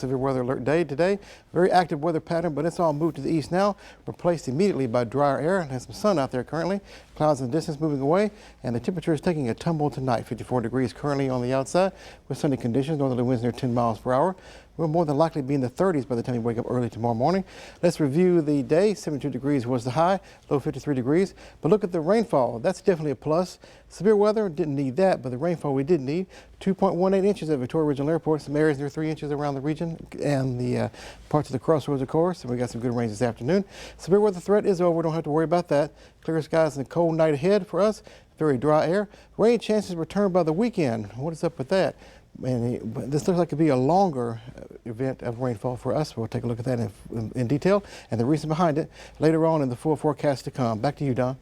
Severe weather alert day today. Very active weather pattern, but it's all moved to the east now, replaced immediately by drier air. There's some sun out there currently. Clouds in the distance moving away, and the temperature is taking a tumble tonight. 54 degrees currently on the outside with sunny conditions. Northerly winds near 10 miles per hour. We'll more than likely be in the 30s by the time you wake up early tomorrow morning. Let's review the day. 72 degrees was the high, low 53 degrees. But look at the rainfall. That's definitely a plus. Severe weather, didn't need that, but the rainfall we did need. 2.18 inches at Victoria Regional Airport. Some areas near 3 inches around the region and the parts of the crossroads, of course. And we got some good rains this afternoon. Severe weather threat is over. Don't have to worry about that. Clear skies and a cold night ahead for us. Very dry air. Rain chances return by the weekend. What is up with that? And this looks like it could be a longer event of rainfall for us. We'll take a look at that in detail and the reason behind it later on in the full forecast to come. Back to you, Don.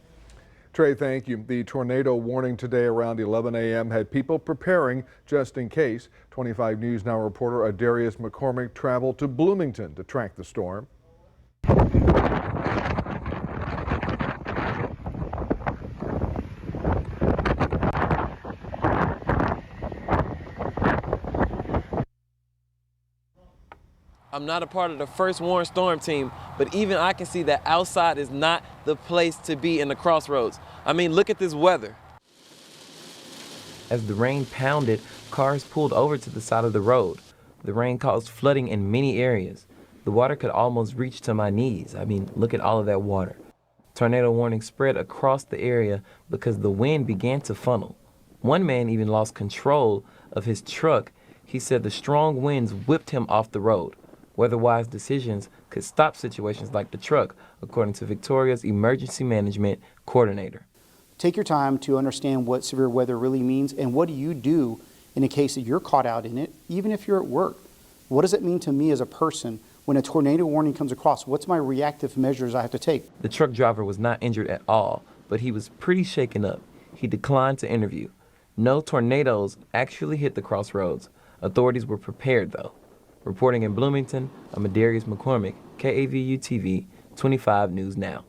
Trey, thank you. The tornado warning today around 11 a.m. had people preparing just in case. 25 News Now reporter Adarius McCormick traveled to Bloomington to track the storm. I'm not a part of the first warned storm team, but even I can see that outside is not the place to be in the crossroads. I mean, look at this weather. As the rain pounded, cars pulled over to the side of the road. The rain caused flooding in many areas. The water could almost reach to my knees. I mean, look at all of that water. Tornado warning spread across the area because the wind began to funnel. One man even lost control of his truck. He said the strong winds whipped him off the road. Weather-wise decisions could stop situations like the truck, according to Victoria's emergency management coordinator. Take your time to understand what severe weather really means and what do you do in a case that you're caught out in it, even if you're at work. What does it mean to me as a person when a tornado warning comes across? What's my reactive measures I have to take? The truck driver was not injured at all, but he was pretty shaken up. He declined to interview. No tornadoes actually hit the crossroads. Authorities were prepared, though. Reporting in Bloomington, I'm Adarius McCormick, KAVU-TV, 25 News Now.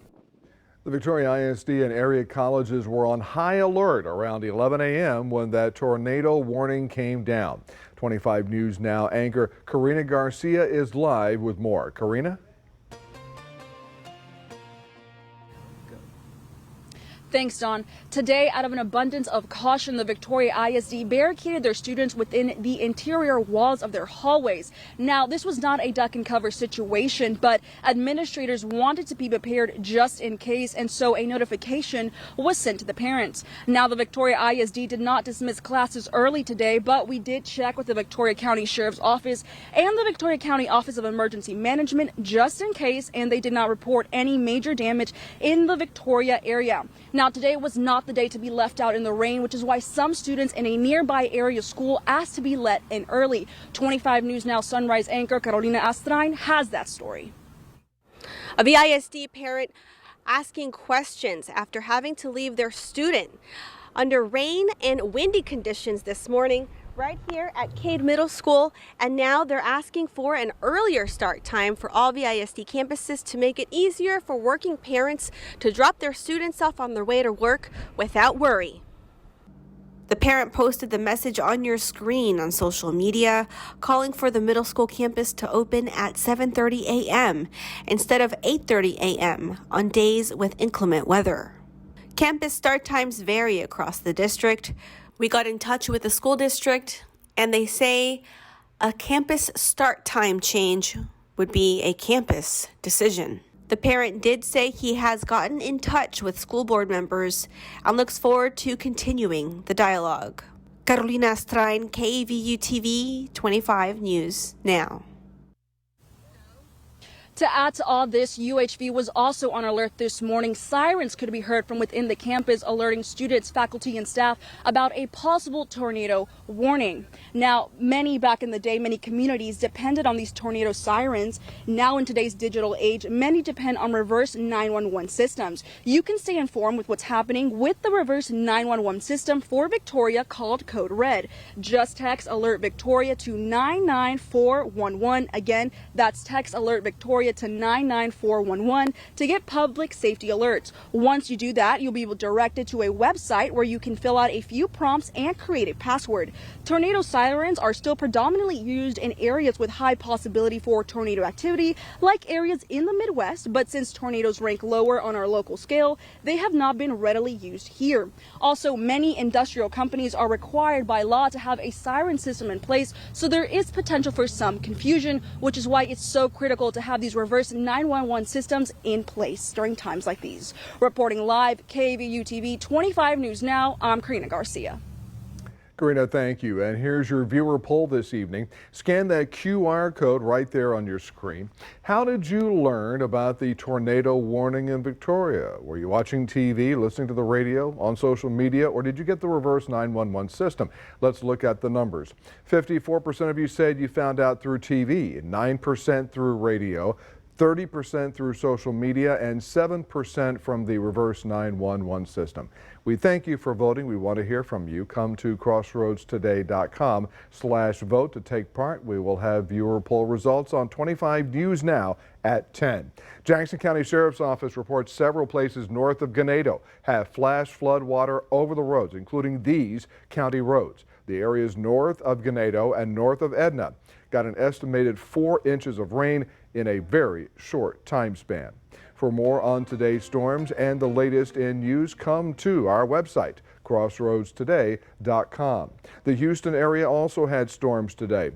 The Victoria ISD and area colleges were on high alert around 11 a.m. when that tornado warning came down. 25 News Now anchor Karina Garcia is live with more. Karina? Thanks, Don. Today, out of an abundance of caution, the Victoria ISD barricaded their students within the interior walls of their hallways. Now, this was not a duck and cover situation, but administrators wanted to be prepared just in case, and so a notification was sent to the parents. Now, the Victoria ISD did not dismiss classes early today, but we did check with the Victoria County Sheriff's Office and the Victoria County Office of Emergency Management just in case, and they did not report any major damage in the Victoria area. Now, today was not the day to be left out in the rain, which is why some students in a nearby area school asked to be let in early. 25 News Now Sunrise anchor Carolina Astrain has that story. A VISD parent asking questions after having to leave their student under rain and windy conditions this morning right here at Cade Middle School, and now they're asking for an earlier start time for all VISD campuses to make it easier for working parents to drop their students off on their way to work without worry. The parent posted the message on your screen on social media, calling for the middle school campus to open at 7:30 a.m. instead of 8:30 a.m. on days with inclement weather. Campus start times vary across the district. We got in touch with the school district, and they say a campus start time change would be a campus decision. The parent did say he has gotten in touch with school board members and looks forward to continuing the dialogue. Carolina Astrain, KAVU-TV, 25 News Now. To add to all this, UHV was also on alert this morning. Sirens could be heard from within the campus, alerting students, faculty, and staff about a possible tornado warning. Now, many communities depended on these tornado sirens. Now, in today's digital age, many depend on reverse 911 systems. You can stay informed with what's happening with the reverse 911 system for Victoria called Code Red. Just text Alert Victoria to 99411. Again, that's text Alert Victoria Victoria to 99411 to get public safety alerts. Once you do that, you'll be directed to a website where you can fill out a few prompts and create a password. Tornado sirens are still predominantly used in areas with high possibility for tornado activity, like areas in the Midwest, but since tornadoes rank lower on our local scale, they have not been readily used here. Also, many industrial companies are required by law to have a siren system in place, so there is potential for some confusion, which is why it's so critical to have these reverse 911 systems in place during times like these. Reporting live, KVUE TV 25 News Now, I'm Karina Garcia. Karina, thank you. And here's your viewer poll this evening. Scan that QR code right there on your screen. How did you learn about the tornado warning in Victoria? Were you watching TV, listening to the radio, on social media, or did you get the reverse 911 system? Let's look at the numbers. 54% of you said you found out through TV, 9% through radio, 30% through social media, and 7% from the reverse 911 system. We thank you for voting. We want to hear from you. Come to crossroadstoday.com/vote to take part. We will have viewer poll results on 25 News Now at 10. Jackson County Sheriff's Office reports several places north of Ganado have flash flood water over the roads, including these county roads. The areas north of Ganado and north of Edna got an estimated 4 inches of rain in a very short time span. For more on today's storms and the latest in news, come to our website, crossroadstoday.com. The Houston area also had storms today.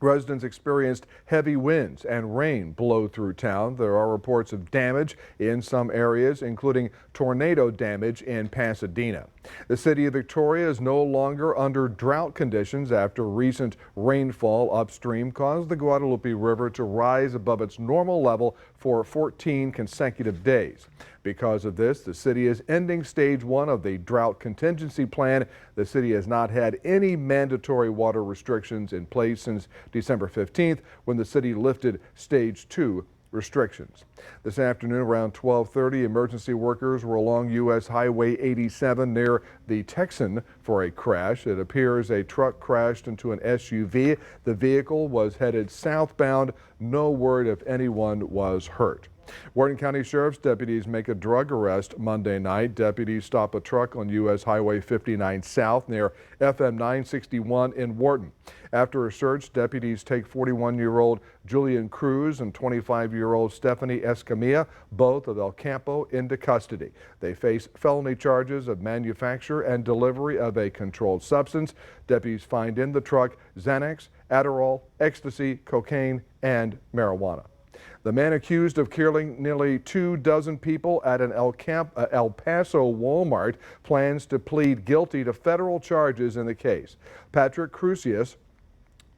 Residents experienced heavy winds and rain blow through town. There are reports of damage in some areas, including tornado damage in Pasadena. The city of Victoria is no longer under drought conditions after recent rainfall upstream caused the Guadalupe River to rise above its normal level for 14 consecutive days. Because of this, the city is ending stage 1 of the drought contingency plan. The city has not had any mandatory water restrictions in place since December 15th, when the city lifted stage 2 restrictions. This afternoon around 12:30, emergency workers were along U.S. Highway 87 near the Texan for a crash. It appears a truck crashed into an SUV. The vehicle was headed southbound. No word if anyone was hurt. Wharton County Sheriff's deputies make a drug arrest Monday night. Deputies stop a truck on U.S. Highway 59 South near FM 961 in Wharton. After a search, deputies take 41-year-old Julian Cruz and 25-year-old Stephanie Escamilla, both of El Campo, into custody. They face felony charges of manufacture and delivery of a controlled substance. Deputies find in the truck Xanax, Adderall, ecstasy, cocaine, and marijuana. The man accused of killing nearly 24 people at an El Paso Walmart plans to plead guilty to federal charges in the case. Patrick Crusius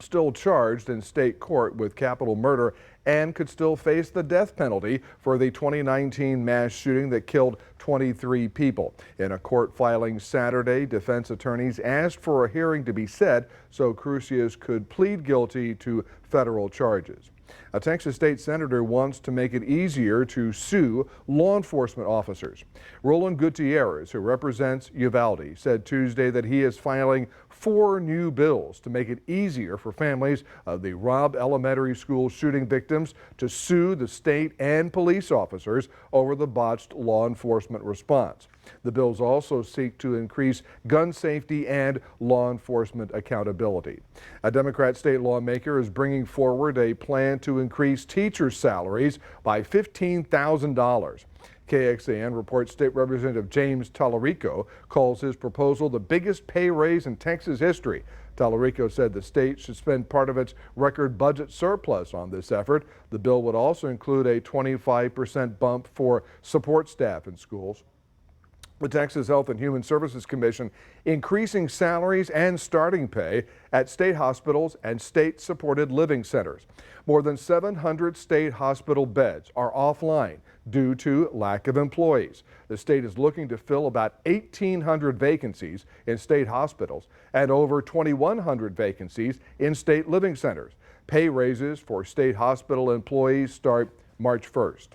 still charged in state court with capital murder and could still face the death penalty for the 2019 mass shooting that killed 23 people. In a court filing Saturday, defense attorneys asked for a hearing to be set so Crusius could plead guilty to federal charges. A Texas state senator wants to make it easier to sue law enforcement officers. Roland Gutierrez, who represents Uvalde, said Tuesday that he is filing 4 new bills to make it easier for families of the Robb Elementary School shooting victims to sue the state and police officers over the botched law enforcement response. The bills also seek to increase gun safety and law enforcement accountability. A Democrat state lawmaker is bringing forward a plan to increase teachers' salaries by $15,000. KXAN reports State Representative James Tallarico calls his proposal the biggest pay raise in Texas history. Tallarico said the state should spend part of its record budget surplus on this effort. The bill would also include a 25% bump for support staff in schools. The Texas Health and Human Services Commission increasing salaries and starting pay at state hospitals and state-supported living centers. More than 700 state hospital beds are offline due to lack of employees. The state is looking to fill about 1,800 vacancies in state hospitals and over 2,100 vacancies in state living centers. Pay raises for state hospital employees start March 1st.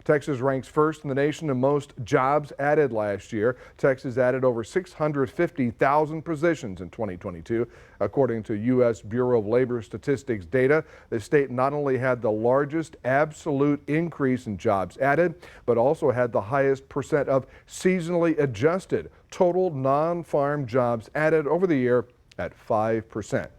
Texas ranks first in the nation in most jobs added last year. Texas added over 650,000 positions in 2022. According to U.S. Bureau of Labor Statistics data, the state not only had the largest absolute increase in jobs added, but also had the highest percent of seasonally adjusted total non-farm jobs added over the year at 5%.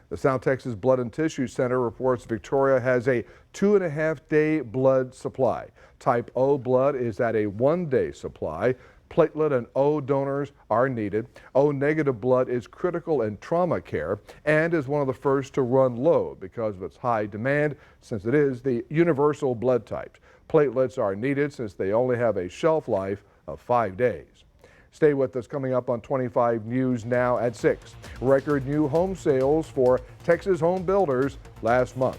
The South Texas Blood and Tissue Center reports Victoria has a 2.5-day blood supply. Type O blood is at a 1-day supply. Platelet and O donors are needed. O negative blood is critical in trauma care and is one of the first to run low because of its high demand, since it is the universal blood type. Platelets are needed since they only have a shelf life of 5 days. Stay with us. Coming up on 25 News Now at 6. Record new home sales for Texas home builders last month.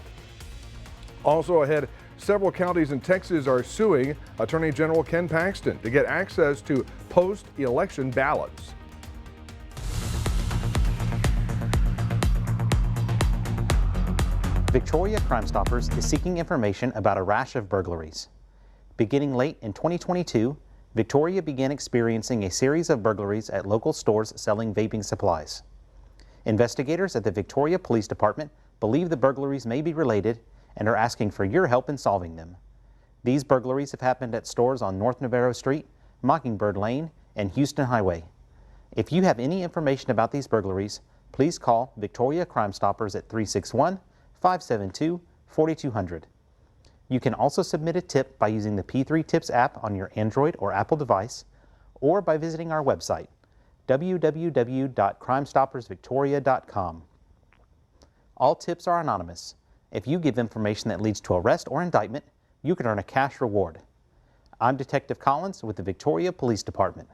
Also ahead, several counties in Texas are suing Attorney General Ken Paxton to get access to post-election ballots. Victoria Crime Stoppers is seeking information about a rash of burglaries. Beginning late in 2022, Victoria began experiencing a series of burglaries at local stores selling vaping supplies. Investigators at the Victoria Police Department believe the burglaries may be related and are asking for your help in solving them. These burglaries have happened at stores on North Navarro Street, Mockingbird Lane, and Houston Highway. If you have any information about these burglaries, please call Victoria Crime Stoppers at 361-572-4200. You can also submit a tip by using the P3 Tips app on your Android or Apple device, or by visiting our website, www.crimestoppersvictoria.com. All tips are anonymous. If you give information that leads to arrest or indictment, you can earn a cash reward. I'm Detective Collins with the Victoria Police Department.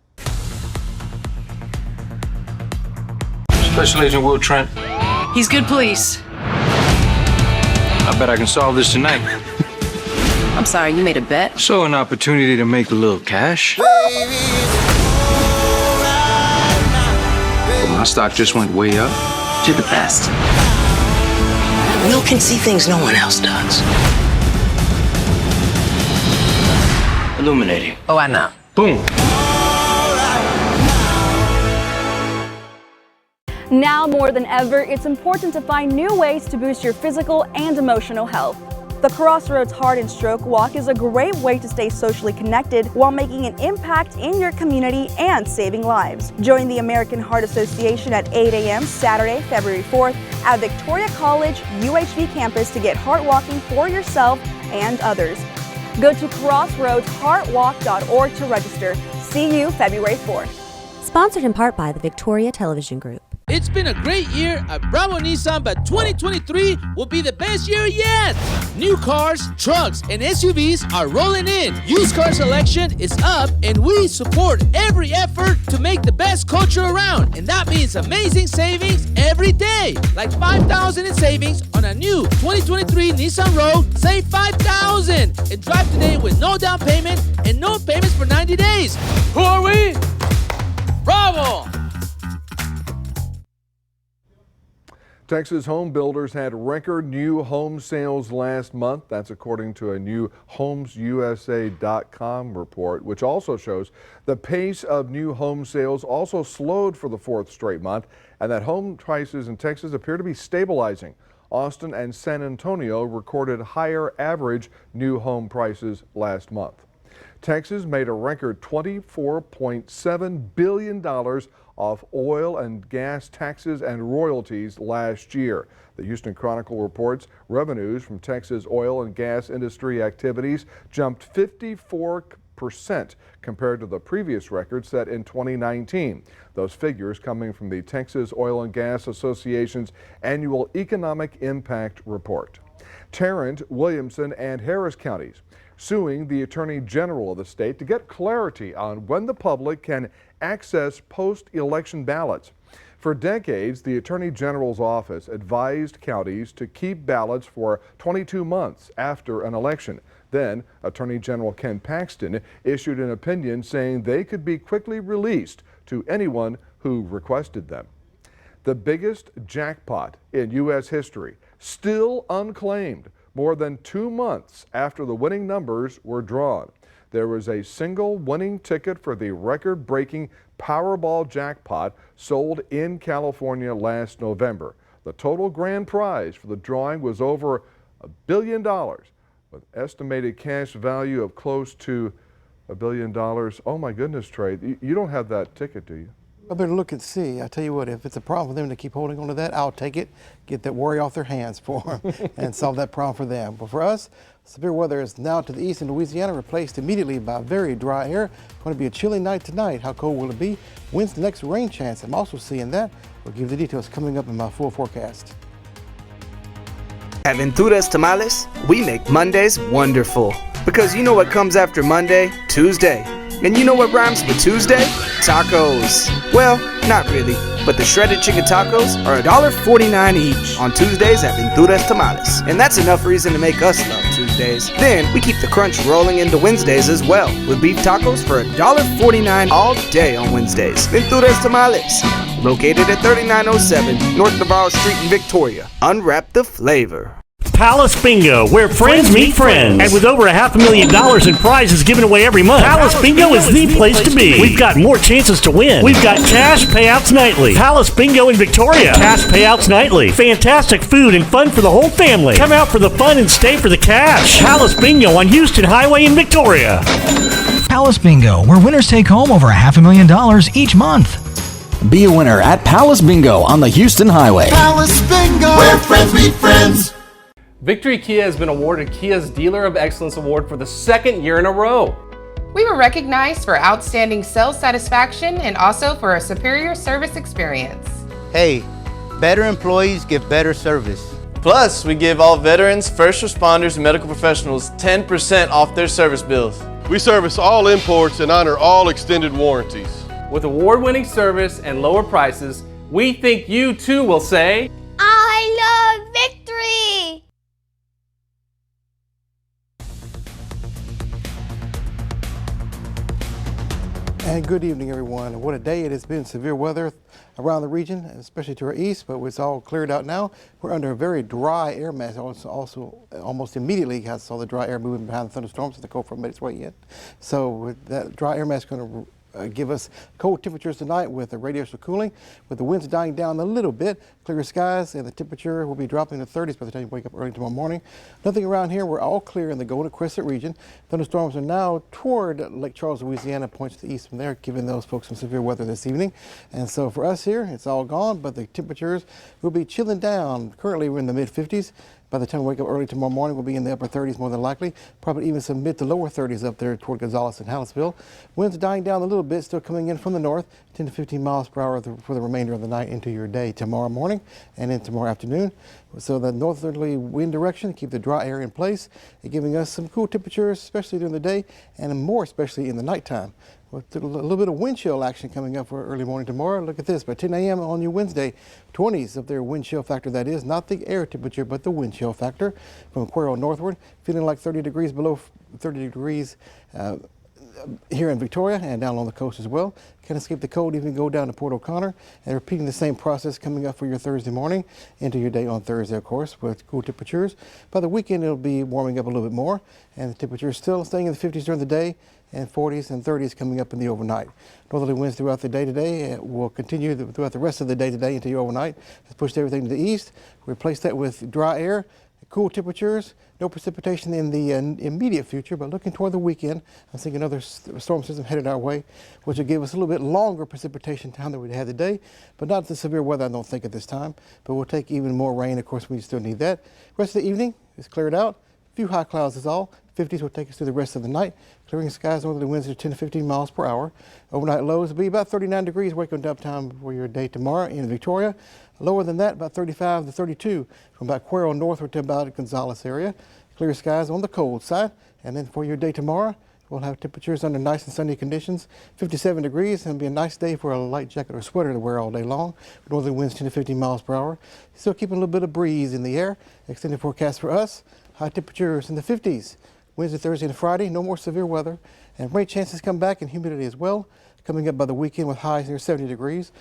Special Agent Will Trent. He's good police. I bet I can solve this tonight. I'm sorry, you made a bet? So an opportunity to make a little cash. But my stock just went way up. You're the best. Will can see things no one else does. Illuminating. Oh, I know. Boom. Now more than ever, it's important to find new ways to boost your physical and emotional health. The Crossroads Heart and Stroke Walk is a great way to stay socially connected while making an impact in your community and saving lives. Join the American Heart Association at 8 a.m. Saturday, February 4th at Victoria College UHV campus to get heart walking for yourself and others. Go to crossroadsheartwalk.org to register. See you February 4th. Sponsored in part by the Victoria Television Group. It's been a great year at Bravo Nissan, but 2023 will be the best year yet! New cars, trucks, and SUVs are rolling in. Used car selection is up, and we support every effort to make the best culture around. And that means amazing savings every day. Like $5,000 in savings on a new 2023 Nissan Rogue. Save $5,000 and drive today with no down payment and no payments for 90 days. Who are we? Bravo! Texas home builders had record new home sales last month. That's according to a new HomesUSA.com report, which also shows the pace of new home sales also slowed for the fourth straight month, and that home prices in Texas appear to be stabilizing. Austin and San Antonio recorded higher average new home prices last month. Texas made a record $24.7 billion off oil and gas taxes and royalties last year. The Houston Chronicle reports revenues from Texas oil and gas industry activities jumped 54% compared to the previous record set in 2019. Those figures coming from the Texas Oil and Gas Association's annual Economic Impact Report. Tarrant, Williamson, and Harris counties suing the Attorney General of the state to get clarity on when the public can access post-election ballots. For decades, the Attorney General's office advised counties to keep ballots for 22 months after an election. Then, Attorney General Ken Paxton issued an opinion saying they could be quickly released to anyone who requested them. The biggest jackpot in U.S. history, still unclaimed. more than 2 months after the winning numbers were drawn. There was a single winning ticket for the record-breaking Powerball jackpot sold in California last November. The total grand prize for the drawing was over $1 billion, with estimated cash value of close to $1 billion. Oh my goodness, Trey, you don't have that ticket, do you? I better look and see. I tell you what, if it's a problem for them to keep holding on to that, I'll take it, get that worry off their hands for them, and solve that problem for them. But for us, severe weather is now to the east in Louisiana, replaced immediately by very dry air. It's going to be a chilly night tonight. How cold will it be? When's the next rain chance? I'm also seeing that. We'll give you the details coming up in my full forecast. At Venturas Tamales, we make Mondays wonderful. Because you know what comes after Monday? Tuesday. And you know what rhymes with Tuesday? Tacos. Well, not really, but the shredded chicken tacos are $1.49 each on Tuesdays at Venturas Tamales. And that's enough reason to make us love Tuesdays. Then we keep the crunch rolling into Wednesdays as well, with beef tacos for $1.49 all day on Wednesdays. Venturas Tamales, located at 3907 North Navarro Street in Victoria. Unwrap the flavor. Palace Bingo, where friends meet friends. And with over $500,000 in prizes given away every month, Palace Bingo is the place to be. We've got more chances to win. We've got cash payouts nightly. Palace Bingo in Victoria. Cash payouts nightly. Fantastic food and fun for the whole family. Come out for the fun and stay for the cash. Palace Bingo on Houston Highway in Victoria. Palace Bingo, where winners take home over $500,000 each month. Be a winner at Palace Bingo on the Houston Highway. Palace Bingo, where friends meet friends. Victory Kia has been awarded Kia's Dealer of Excellence Award for the second year in a row. We were recognized for outstanding sales satisfaction and also for a superior service experience. Hey, better employees give better service. Plus, we give all veterans, first responders, and medical professionals 10% off their service bills. We service all imports and honor all extended warranties. With award-winning service and lower prices, we think you too will say, I love Victory! And good evening, everyone. What a day it has been. Severe weather around the region, especially to our east, but it's all cleared out now. We're under a very dry air mass. Also almost immediately, I saw the dry air moving behind the thunderstorms as the cold front made its way in. So with that dry air mass going to give us cold temperatures tonight with the radiational cooling, with the winds dying down a little bit, clear skies, and the temperature will be dropping to 30s by the time you wake up early tomorrow morning. Nothing around here. We're all clear in the Golden Crescent region. Thunderstorms are now toward Lake Charles, Louisiana, points to the east from there, giving those folks some severe weather this evening. And so for us here, it's all gone, but the temperatures will be chilling down. Currently, we're in the mid-50s. By the time we wake up early tomorrow morning, we'll be in the upper 30s more than likely, probably even some mid to lower 30s up there toward Gonzales and Hallettsville. Winds dying down a little bit, still coming in from the north, 10 to 15 miles per hour for the remainder of the night into your day tomorrow morning and into tomorrow afternoon. So the northerly wind direction, keep the dry air in place, and giving us some cool temperatures, especially during the day and more especially in the nighttime. With a little bit of wind chill action coming up for early morning tomorrow. Look at this, by 10 a.m. on your Wednesday, 20s of their wind chill factor, that is, not the air temperature, but the wind chill factor from Cuero northward, feeling like 30 degrees below 30 degrees here in Victoria and down along the coast as well. Can't escape the cold, even go down to Port O'Connor, and repeating the same process coming up for your Thursday morning into your day on Thursday, of course, with cool temperatures. By the weekend, it'll be warming up a little bit more, and the temperatures still staying in the 50s during the day, and 40s and 30s coming up in the overnight. Northerly winds throughout the day today will continue throughout the rest of the day today into your overnight. It's pushed everything to the east. Replace that with dry air, cool temperatures, no precipitation in the immediate future, but looking toward the weekend, I'm thinking another storm system headed our way, which will give us a little bit longer precipitation time than we had today, but not the severe weather, I don't think, at this time. But we'll take even more rain. Of course, we still need that. Rest of the evening is cleared out. A few high clouds is all. 50s will take us through the rest of the night. Clearing skies, northerly winds are 10 to 15 miles per hour. Overnight lows will be about 39 degrees wake-up time for your day tomorrow in Victoria. Lower than that, about 35 to 32 from about Cuero northward to about Gonzales area. Clear skies on the cold side. And then for your day tomorrow, we'll have temperatures under nice and sunny conditions, 57 degrees, and it'll be a nice day for a light jacket or sweater to wear all day long. Northerly winds 10 to 15 miles per hour. Still keeping a little bit of breeze in the air. Extended forecast for us, high temperatures in the 50s. Wednesday, Thursday, and Friday, no more severe weather. And rain chances come back and humidity as well. Coming up by the weekend with highs near 70 degrees.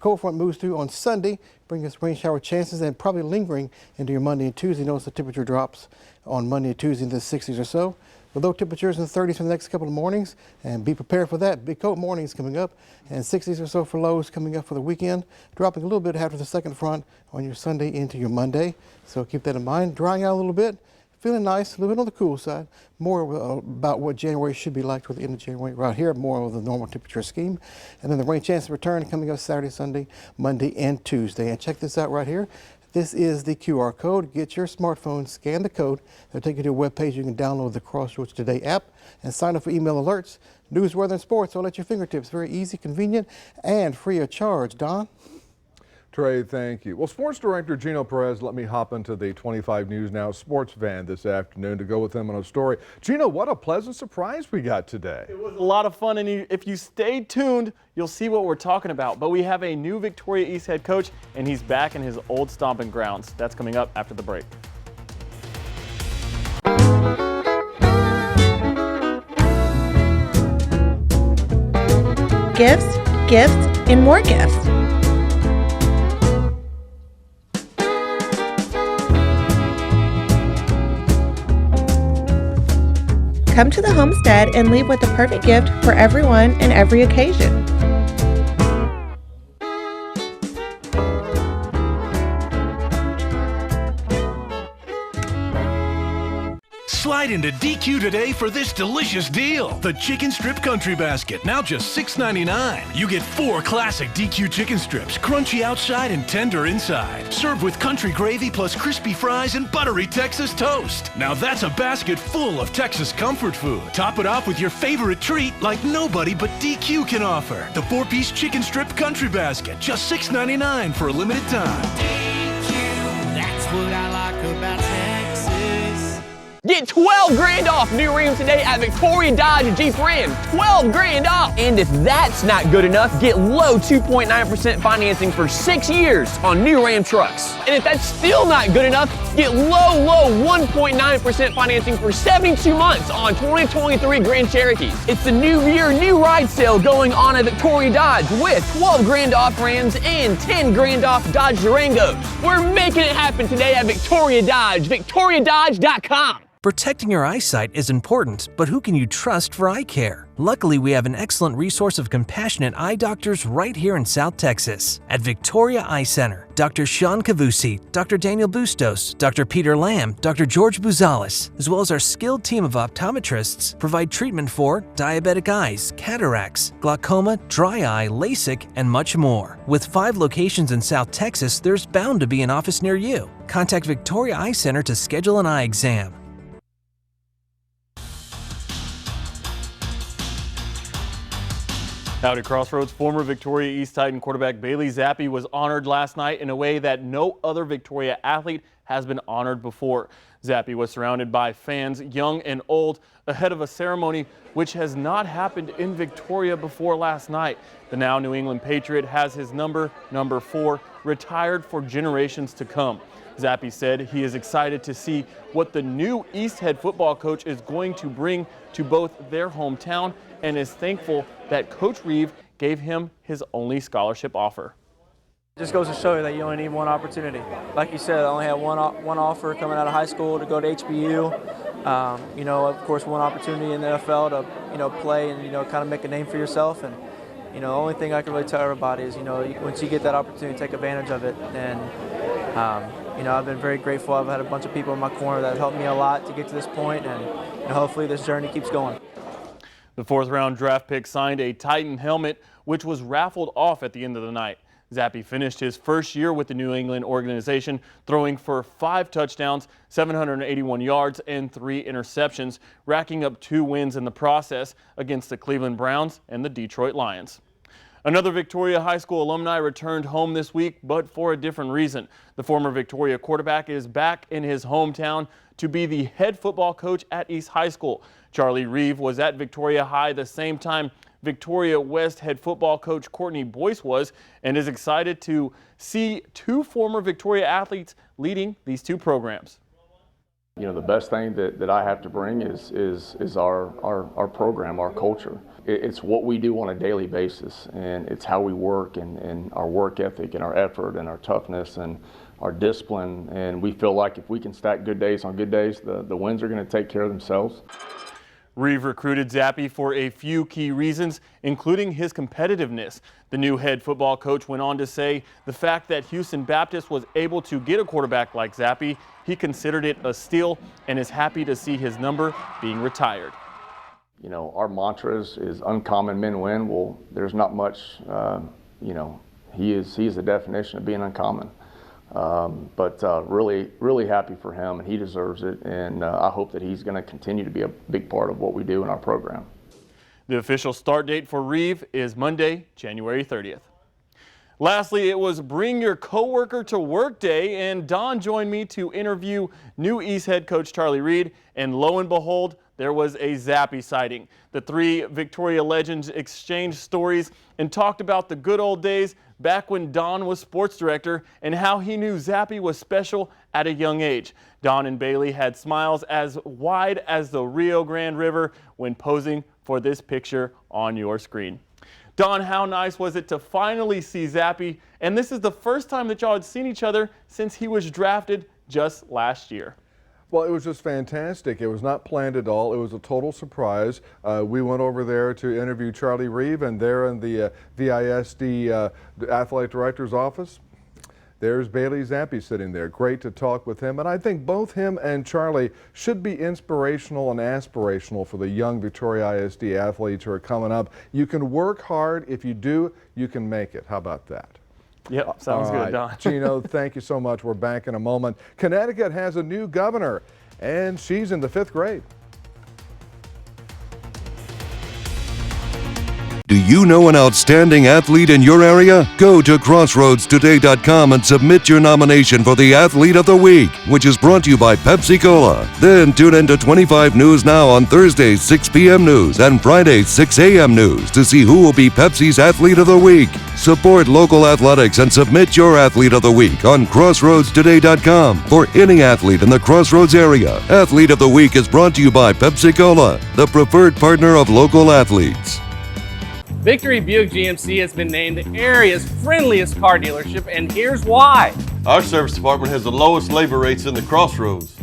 Cold front moves through on Sunday, bringing us rain shower chances and probably lingering into your Monday and Tuesday. Notice the temperature drops on Monday and Tuesday in the 60s or so. With low temperatures in the 30s for the next couple of mornings, and be prepared for that. Big coat mornings coming up, and 60s or so for lows coming up for the weekend, dropping a little bit after the second front on your Sunday into your Monday. So keep that in mind. Drying out a little bit, feeling nice, a little bit on the cool side. More about what January should be like toward the end of January. Right here, more of the normal temperature scheme. And then the rain chance of return coming up Saturday, Sunday, Monday, and Tuesday. And check this out right here. This is the QR code. Get your smartphone, scan the code. They'll take you to a web page. You can download the Crossroads Today app and sign up for email alerts. News, weather, and sports all at your fingertips. Very easy, convenient, and free of charge. Don? Trey, thank you. Well, sports director Gino Perez let me hop into the 25 News Now sports van this afternoon to go with him on a story. Gino, what a pleasant surprise we got today. It was a lot of fun, and if you stay tuned, you'll see what we're talking about. But we have a new Victoria East head coach, and he's back in his old stomping grounds. That's coming up after the break. Gifts, gifts, and more gifts. Come to the homestead and leave with the perfect gift for everyone and every occasion. Slide into DQ today for this delicious deal. The Chicken Strip Country Basket, now just $6.99. You get 4 classic DQ chicken strips, crunchy outside and tender inside. Served with country gravy plus crispy fries and buttery Texas toast. Now that's a basket full of Texas comfort food. Top it off with your favorite treat like nobody but DQ can offer. The 4-piece Chicken Strip Country Basket, just $6.99 for a limited time. DQ, that's what I like about Texas. Get 12 grand off new Ram today at Victoria Dodge Jeep Ram. 12 grand off. And if that's not good enough, get low 2.9% financing for 6 years on new Ram trucks. And if that's still not good enough, get low 1.9% financing for 72 months on 2023 Grand Cherokees. It's the new year, new ride sale going on at Victoria Dodge with 12 grand off Rams and 10 grand off Dodge Durangos. We're making it happen today at Victoria Dodge, victoriadodge.com. Protecting your eyesight is important, but who can you trust for eye care? Luckily, we have an excellent resource of compassionate eye doctors right here in South Texas. At Victoria Eye Center, Dr. Sean Cavusi, Dr. Daniel Bustos, Dr. Peter Lamb, Dr. George Buzales, as well as our skilled team of optometrists, provide treatment for diabetic eyes, cataracts, glaucoma, dry eye, LASIK, and much more. With 5 locations in South Texas, there's bound to be an office near you. Contact Victoria Eye Center to schedule an eye exam. Howdy Crossroads. Former Victoria East Titan quarterback Bailey Zappi was honored last night in a way that no other Victoria athlete has been honored before. Zappi was surrounded by fans, young and old, ahead of a ceremony which has not happened in Victoria before last night. The now New England Patriot has his number 4, retired for generations to come. Zappi said he is excited to see what the new East head football coach is going to bring to both their hometown and is thankful that Coach Reeve gave him his only scholarship offer. It just goes to show you that you only need one opportunity. Like you said, I only had one offer coming out of high school to go to HBU. Of course, one opportunity in the NFL to, play and, kind of make a name for yourself. And, the only thing I can really tell everybody is, once you get that opportunity, take advantage of it. And, I've been very grateful. I've had a bunch of people in my corner that helped me a lot to get to this point, and hopefully this journey keeps going. The 4th round draft pick signed a Titan helmet, which was raffled off at the end of the night. Zappi finished his first year with the New England organization, throwing for 5 touchdowns, 781 yards, and 3 interceptions, racking up 2 wins in the process against the Cleveland Browns and the Detroit Lions. Another Victoria High School alumni returned home this week, but for a different reason. The former Victoria quarterback is back in his hometown to be the head football coach at East High School. Charlie Reeve was at Victoria High the same time Victoria West head football coach Courtney Boyce was, and is excited to see 2 former Victoria athletes leading these 2 programs. You know, the best thing that I have to bring is our program, our culture. It's what we do on a daily basis, and it's how we work and our work ethic and our effort and our toughness and our discipline. And we feel like if we can stack good days on good days, the wins are going to take care of themselves. Reeve recruited Zappe for a few key reasons, including his competitiveness. The new head football coach went on to say the fact that Houston Baptist was able to get a quarterback like Zappe, he considered it a steal and is happy to see his number being retired. You know, our mantra is uncommon men win. Well, there's not much, you know, he's the definition of being uncommon. But really happy for him, and he deserves it, and I hope that he's going to continue to be a big part of what we do in our program. The official start date for Reeve is Monday, January 30th. Lastly, it was Bring Your Coworker to Work Day, and Don joined me to interview new East head coach Charlie Reed, and lo and behold, there was a Zappe sighting. The three Victoria legends exchanged stories and talked about the good old days back when Don was sports director and how he knew Zappe was special at a young age. Don and Bailey had smiles as wide as the Rio Grande River when posing for this picture on your screen. Don, how nice was it to finally see Zappe? And this is the first time that y'all had seen each other since he was drafted just last year. Well, it was just fantastic. It was not planned at all. It was a total surprise. We went over there to interview Charlie Reeve, and there in the VISD athletic director's office, there's Bailey Zappe sitting there. Great to talk with him, and I think both him and Charlie should be inspirational and aspirational for the young Victoria ISD athletes who are coming up. You can work hard. If you do, you can make it. How about that? Yep, sounds good, Don. Gino, thank you so much. We're back in a moment. Connecticut has a new governor, and she's in the 5th grade. Do you know an outstanding athlete in your area? Go to crossroadstoday.com and submit your nomination for the Athlete of the Week, which is brought to you by Pepsi Cola. Then tune in to 25 News Now on Thursdays 6 p.m. news and Fridays 6 a.m. news to see who will be Pepsi's Athlete of the Week. Support local athletics and submit your Athlete of the Week on crossroadstoday.com for any athlete in the Crossroads area. Athlete of the Week is brought to you by Pepsi Cola, the preferred partner of local athletes. Victory Buick GMC has been named the area's friendliest car dealership, and here's why. Our service department has the lowest labor rates in the Crossroads.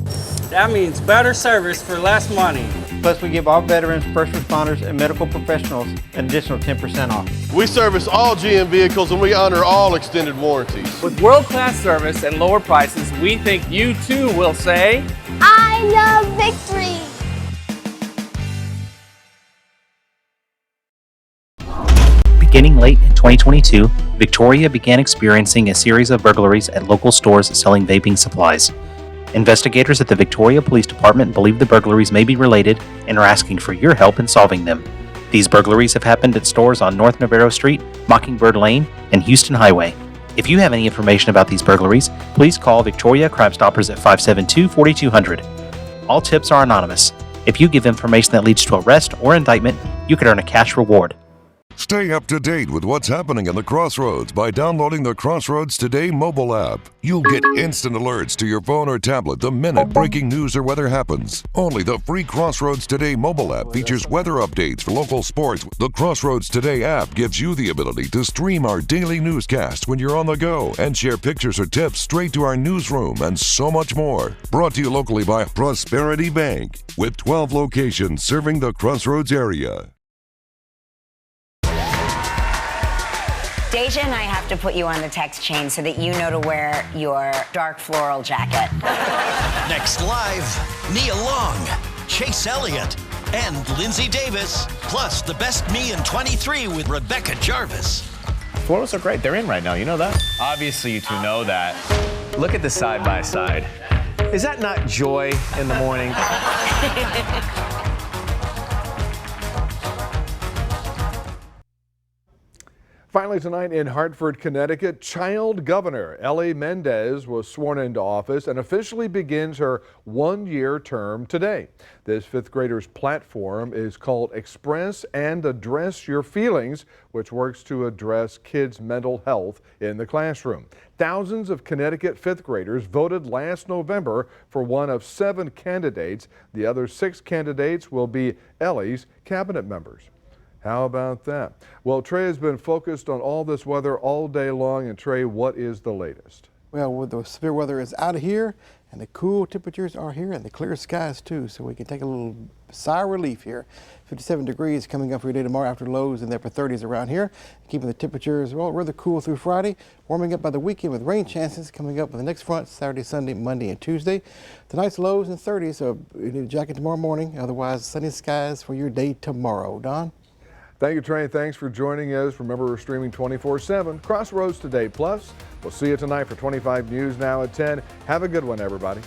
That means better service for less money. Plus, we give all veterans, first responders, and medical professionals an additional 10% off. We service all GM vehicles and we honor all extended warranties. With world-class service and lower prices, we think you too will say, I love Victory. Beginning late in 2022, Victoria began experiencing a series of burglaries at local stores selling vaping supplies. Investigators at the Victoria Police Department believe the burglaries may be related and are asking for your help in solving them. These burglaries have happened at stores on North Navarro Street, Mockingbird Lane, and Houston Highway. If you have any information about these burglaries, please call Victoria Crime Stoppers at 572-4200. All tips are anonymous. If you give information that leads to arrest or indictment, you could earn a cash reward. Stay up to date with what's happening in the Crossroads by downloading the Crossroads Today mobile app. You'll get instant alerts to your phone or tablet the minute breaking news or weather happens. Only the free Crossroads Today mobile app features weather updates for local sports. The Crossroads Today app gives you the ability to stream our daily newscasts when you're on the go and share pictures or tips straight to our newsroom and so much more. Brought to you locally by Prosperity Bank with 12 locations serving the Crossroads area. Deja and I have to put you on the text chain so that you know to wear your dark floral jacket. Next live, Nia Long, Chase Elliott, and Lindsay Davis, plus the best me in 23 with Rebecca Jarvis. Photos are great. They're in right now. You know that? Obviously, you two know that. Look at the side by side. Is that not joy in the morning? Finally tonight in Hartford, Connecticut, child governor Ellie Mendez was sworn into office and officially begins her one-year term today. This fifth grader's platform is called Express and Address Your Feelings, which works to address kids' mental health in the classroom. Thousands of Connecticut fifth graders voted last November for one of 7 candidates. The other 6 candidates will be Ellie's cabinet members. How about that? Well, Trey has been focused on all this weather all day long. And Trey, what is the latest? Well, the severe weather is out of here, and the cool temperatures are here, and the clear skies too, so we can take a little sigh of relief here. 57 degrees coming up for your day tomorrow after lows in the upper 30s around here, keeping the temperatures well rather cool through Friday, warming up by the weekend with rain chances coming up with the next front Saturday, Sunday, Monday, and Tuesday. Tonight's lows in 30s, so you need a jacket tomorrow morning. Otherwise, sunny skies for your day tomorrow. Don? Thank you, Trey. Thanks for joining us. Remember, we're streaming 24/7. Crossroads Today Plus. We'll see you tonight for 25 News Now at 10. Have a good one, everybody.